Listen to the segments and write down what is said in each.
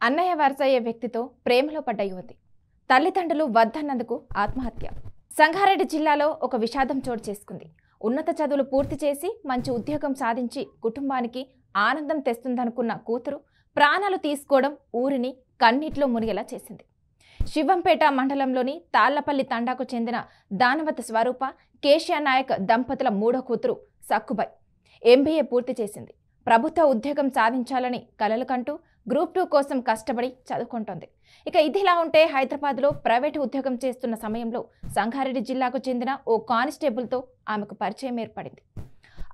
అన్నయ్య వరసయ్యే వ్యక్తితో ప్రేమలో పడ్డ యువతి తల్లిదండ్రులు వద్దన్నందుకు ఆత్మహత్య. సంగారెడ్డి జిల్లాలో ఒక విషాదం చోటు చేసుకుంది. ఉన్నత చదువులు పూర్తి చేసి మంచి ఉద్యోగం సాధించి కుటుంబానికి ఆనందం తెస్తుందనుకున్న కూతురు ప్రాణాలు తీసుకోవడం ఊరిని కన్నీటిలో మునిగేలా చేసింది. శివంపేట మండలంలోని తాళ్లపల్లి తండాకు చెందిన దానవత స్వరూప కేశియా నాయక్ దంపతుల మూడో కూతురు సక్కుబాయ్ ఎంబీఏ పూర్తి చేసింది. ప్రభుత్వ ఉద్యోగం సాధించాలని కలలు కంటూ గ్రూప్ 2 కోసం కష్టపడి చదువుకుంటోంది. ఇక ఇదిలా ఉంటే హైదరాబాద్లో ప్రైవేటు ఉద్యోగం చేస్తున్న సమయంలో సంగారెడ్డి జిల్లాకు చెందిన ఓ కానిస్టేబుల్తో ఆమెకు పరిచయం ఏర్పడింది.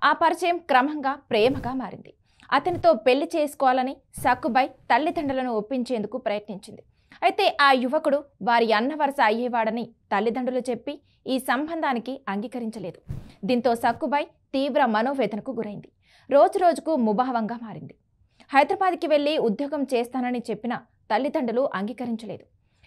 ఆ పరిచయం క్రమంగా ప్రేమగా మారింది. అతనితో పెళ్లి చేసుకోవాలని సక్కుబాయ్ తల్లిదండ్రులను ఒప్పించేందుకు ప్రయత్నించింది. అయితే ఆ యువకుడు వారి అన్న వరస అయ్యేవాడని తల్లిదండ్రులు చెప్పి ఈ సంబంధానికి అంగీకరించలేదు. దీంతో సక్కుబాయ్ తీవ్ర మనోవేదనకు గురైంది. రోజురోజుకు ముభావంగా మారింది. హైదరాబాద్కి వెళ్లి ఉద్యోగం చేస్తానని చెప్పిన తల్లిదండ్రులు అంగీకరించలేదు.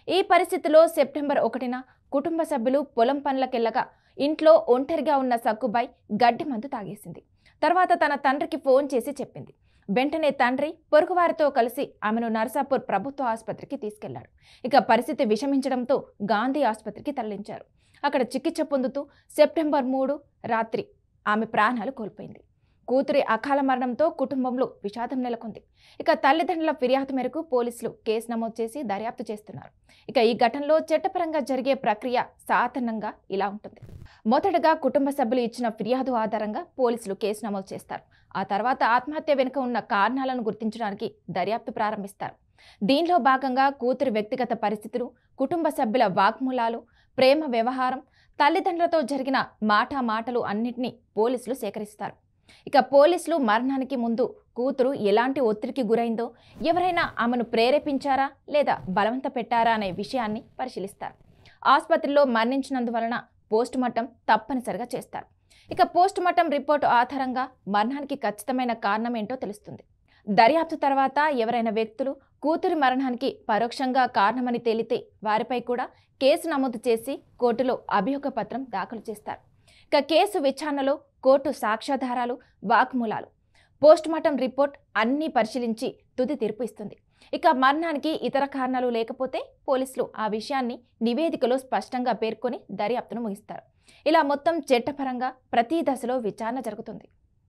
ఈ పరిస్థితిలో సెప్టెంబర్ 1న కుటుంబ సభ్యులు పొలం పనులకెళ్లగా ఇంట్లో ఒంటరిగా ఉన్న సక్కుబాయ్ గడ్డి మందు తాగేసింది. తర్వాత తన తండ్రికి ఫోన్ చేసి చెప్పింది. వెంటనే తండ్రి పొరుగువారితో కలిసి ఆమెను నర్సాపూర్ ప్రభుత్వ ఆసుపత్రికి తీసుకెళ్లాడు. ఇక పరిస్థితి విషమించడంతో గాంధీ ఆసుపత్రికి తరలించారు. అక్కడ చికిత్స పొందుతూ సెప్టెంబర్ 3 రాత్రి ఆమె ప్రాణాలు కోల్పోయింది. కూతురి అకాల మరణంతో కుటుంబంలో విషాదం నెలకొంది. ఇక తల్లిదండ్రుల ఫిర్యాదు మేరకు పోలీసులు కేసు నమోదు చేసి దర్యాప్తు చేస్తున్నారు. ఇక ఈ ఘటనలో చట్టపరంగా జరిగే ప్రక్రియ సాధారణంగా ఇలా ఉంటుంది. మొదటగా కుటుంబ సభ్యులు ఇచ్చిన ఫిర్యాదు ఆధారంగా పోలీసులు కేసు నమోదు చేస్తారు. ఆ తర్వాత ఆత్మహత్య వెనుక ఉన్న కారణాలను గుర్తించడానికి దర్యాప్తు ప్రారంభిస్తారు. దీనిలో భాగంగా కూతురి వ్యక్తిగత పరిస్థితులు, కుటుంబ సభ్యుల వాగ్మూలాలు, ప్రేమ వ్యవహారం, తల్లిదండ్రులతో జరిగిన మాటలు అన్నింటినీ పోలీసులు సేకరిస్తారు. ఇక పోలీసులు మరణానికి ముందు కూతురు ఎలాంటి ఒత్తిడికి గురైందో, ఎవరైనా ఆమెను ప్రేరేపించారా లేదా బలవంత పెట్టారా అనే విషయాన్ని పరిశీలిస్తారు. ఆసుపత్రిలో మరణించినందువలన పోస్టుమార్టం తప్పనిసరిగా చేస్తారు. ఇక పోస్టుమార్టం రిపోర్టు ఆధారంగా మరణానికి ఖచ్చితమైన కారణం ఏంటో తెలుస్తుంది. దర్యాప్తు తర్వాత ఎవరైనా వ్యక్తులు కూతురి మరణానికి పరోక్షంగా కారణమని తేలితే వారిపై కూడా కేసు నమోదు చేసి కోర్టులో అభియోగ పత్రం దాఖలు చేస్తారు. ఇక కేసు విచారణలో కోర్టు సాక్ష్యాధారాలు, వాగ్మూలాలు, పోస్టుమార్టం రిపోర్ట్ అన్నీ పరిశీలించి తుది తీర్పు ఇస్తుంది. ఇక మరణానికి ఇతర కారణాలు లేకపోతే పోలీసులు ఆ విషయాన్ని నివేదికలో స్పష్టంగా పేర్కొని దర్యాప్తును ముగిస్తారు. ఇలా మొత్తం చట్టపరంగా ప్రతి దశలో విచారణ జరుగుతుంది.